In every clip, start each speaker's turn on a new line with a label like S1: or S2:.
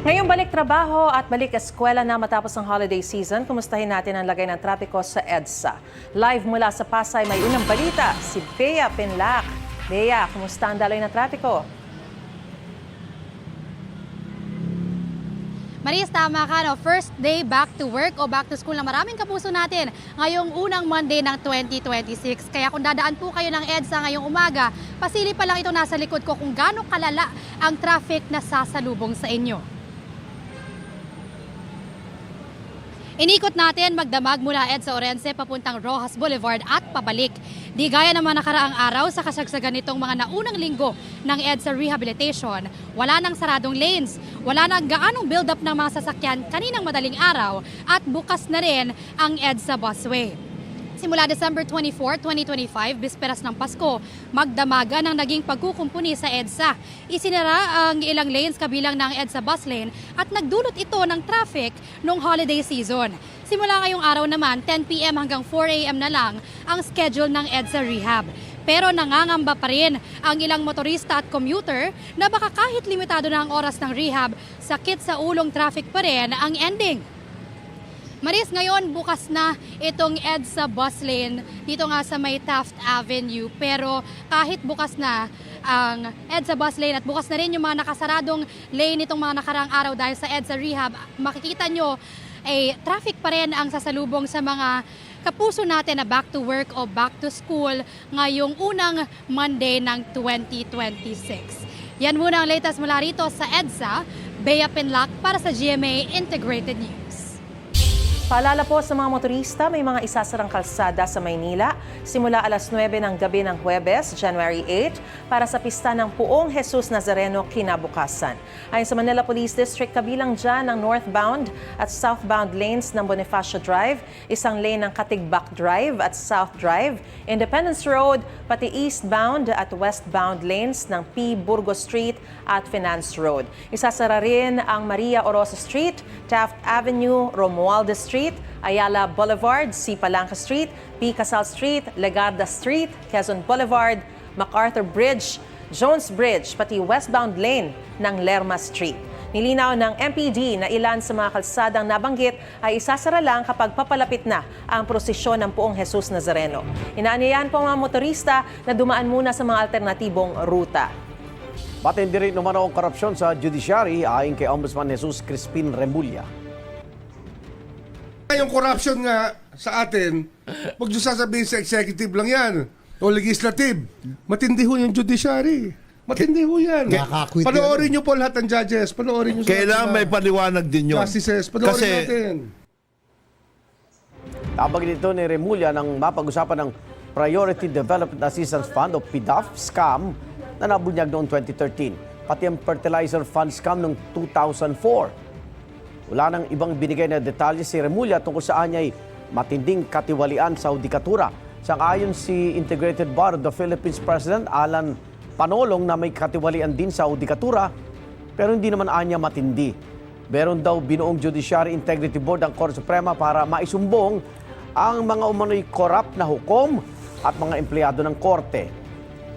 S1: Ngayong balik trabaho at balik eskwela na matapos ang holiday season, kumustahin natin ang lagay ng trapiko sa EDSA. Live mula sa Pasay, may unang balita, si Bea Pinlac. Bea, kumusta ang daloy ng trapiko?
S2: Maris, tama ka, no? First day back to work o back to school na maraming kapuso natin ngayong unang Monday ng 2026. Kaya kung dadaan po kayo ng EDSA ngayong umaga, pasili pa lang ito nasa likod ko kung gaano kalala ang traffic na sasalubong sa inyo. Inikot natin magdamag mula EDSA Orense papuntang Rojas Boulevard at pabalik. Di gaya naman nakaraang araw sa kasagsagan nitong mga naunang linggo ng EDSA Rehabilitation, wala nang saradong lanes, wala nang gaanong build-up ng mga sasakyan kaninang madaling araw at bukas na rin ang EDSA Busway. Simula December 24, 2025, bisperas ng Pasko, magdamagan ang naging pagkukumpuni sa EDSA. Isinara ang ilang lanes kabilang ng EDSA bus lane at nagdulot ito ng traffic noong holiday season. Simula ngayong araw naman, 10 p.m. hanggang 4 a.m. na lang ang schedule ng EDSA Rehab. Pero nangangamba pa rin ang ilang motorista at commuter na baka kahit limitado na ang oras ng rehab, sakit sa ulong traffic pa rin ang ending. Maris, ngayon bukas na itong EDSA bus lane dito nga sa may Taft Avenue. Pero kahit bukas na ang EDSA bus lane at bukas na rin yung mga nakasaradong lane itong mga nakarang araw dahil sa EDSA Rehab, makikita nyo traffic pa rin ang sasalubong sa mga kapuso natin na back to work o back to school ngayong unang Monday ng 2026. Yan muna ang latest mula rito sa EDSA. Bea Pinlac para sa GMA Integrated News.
S1: Paalala po sa mga motorista, may mga isasarang kalsada sa Maynila simula alas 9 ng gabi ng Huwebes, January 8, para sa pista ng Puong Jesus Nazareno kinabukasan. Ayon sa Manila Police District, kabilang dyan ang northbound at southbound lanes ng Bonifacio Drive, isang lane ng Katigbak Drive at South Drive, Independence Road, pati eastbound at westbound lanes ng P. Burgos Street at Finance Road. Isasara rin ang Maria Orosa Street, Taft Avenue, Romualdez Street, Ayala Boulevard, C. Palanca Street, P. Casal Street, Legarda Street, Quezon Boulevard, MacArthur Bridge, Jones Bridge, pati westbound lane ng Lerma Street. Nilinaw ng MPD na ilan sa mga kalsadang nabanggit ay isasara lang kapag papalapit na ang prosesyon ng Puong Jesus Nazareno. Inaanyayahan po ang mga motorista na dumaan muna sa mga alternatibong ruta.
S3: Matindi rin naman ang korupsyon sa judiciary ayon kay Ombudsman Jesus Crispin Remulla.
S4: Yung corruption nga sa atin, huwag nyo sasabihin sa executive lang yan o legislative. Matindi ho yung judiciary. Matindi ho yan. Panoorin nyo po lahat ng judges. Panoorin nyo
S5: Kailangan may paliwanag din yun.
S4: justices. Panoorin
S5: Kasi
S4: natin.
S3: Tabag nito ni Remulla nang mapag-usapan ng Priority Development Assistance Fund o PDAF scam na nabunyag noong 2013. Pati ang fertilizer fund scam noong 2004. Wala nang ibang binigay na detalye si Remulla tungkol saan niya ay matinding katiwalian sa hudikatura. Sang-ayon si Integrated Bar of the Philippines President Alan Panolong na may katiwalian din sa hudikatura pero hindi naman anya matindi. Meron daw binuong Judiciary Integrity Board ang Korte Suprema para maisumbong ang mga umano'y corrupt na hukom at mga empleyado ng Korte.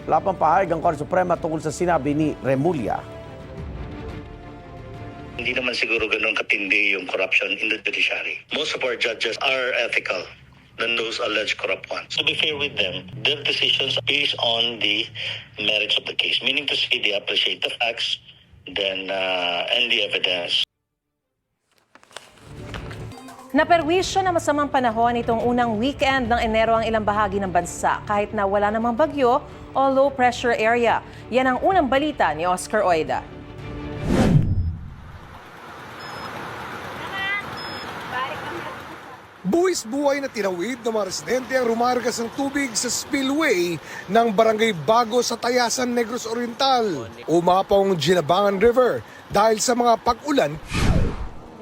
S3: Wala pang pahayag ang Korte Suprema tungkol sa sinabi ni Remulla.
S6: Hindi naman siguro ganun katindi yung corruption in the judiciary. Most of our judges are ethical than those alleged corrupt ones. To be fair with them, their decisions are based on the merits of the case, meaning to say they appreciate the facts then and the evidence.
S1: Naperwisyo na masamang panahon itong unang weekend ng Enero ang ilang bahagi ng bansa kahit na wala namang bagyo o low pressure area. Yan ang unang balita ni Oscar Oida.
S7: Buwis-buhay na tinawid ng mga residente ang rumargas ng tubig sa spillway ng Barangay Bago sa Tayasan, Negros Oriental. Umapaw ang Ginabangan River dahil sa mga pag-ulan.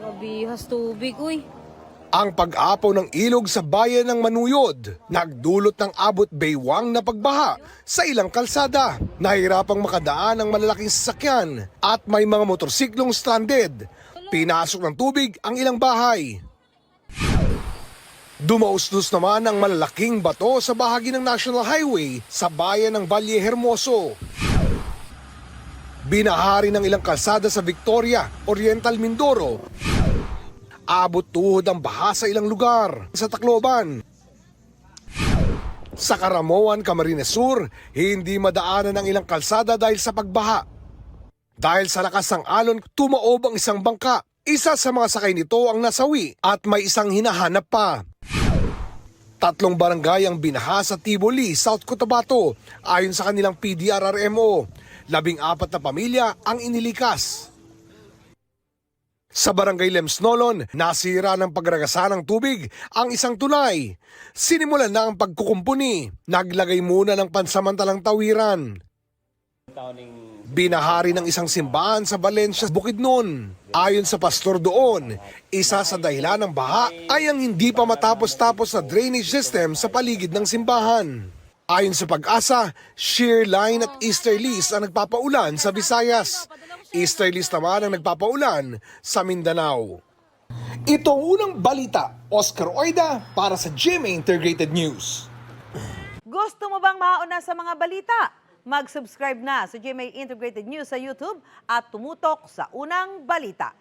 S2: Mabihas tubig, uy.
S7: Ang pag-apaw ng ilog sa bayan ng Manuyod, nagdulot ng abot baywang na pagbaha sa ilang kalsada. Nahirapang makadaan ang malalaking sasakyan at may mga motorsiklong stranded. Pinasok ng tubig ang ilang bahay. Dumaustos naman ang malalaking bato sa bahagi ng National Highway sa bayan ng Valle Hermoso. Binahari ng ilang kalsada sa Victoria, Oriental Mindoro. Abot tuhod ang baha sa ilang lugar sa Tacloban. Sa Caramoan, Camarines Sur, hindi madaanan ang ilang kalsada dahil sa pagbaha. Dahil sa lakas ng alon, tumaob ang isang bangka. Isa sa mga sakay nito ang nasawi at may isang hinahanap pa. 3 barangay ang binaha sa Tiboli, South Cotabato, ayon sa kanilang PDRRMO. 14 na pamilya ang inilikas. Sa barangay Lemsnolon, nasira ng pagragasa ng tubig ang isang tulay. Sinimulan na ang pagkukumpuni. Naglagay muna ng pansamantalang tawiran. Binahari ng isang simbahan sa Valencia, Bukidnon. Ayon sa pastor doon, isa sa dahilan ng baha ay ang hindi pa matapos-tapos na drainage system sa paligid ng simbahan. Ayon sa Pag-asa, shear line at easterlies ang nagpapaulan sa Visayas. Easterlies naman ang nagpapaulan sa Mindanao. Ito ang unang balita, Oscar Oida para sa GMA Integrated News.
S8: Gusto mo bang mauna sa mga balita? Mag-subscribe na sa GMA Integrated News sa YouTube at tumutok sa unang balita.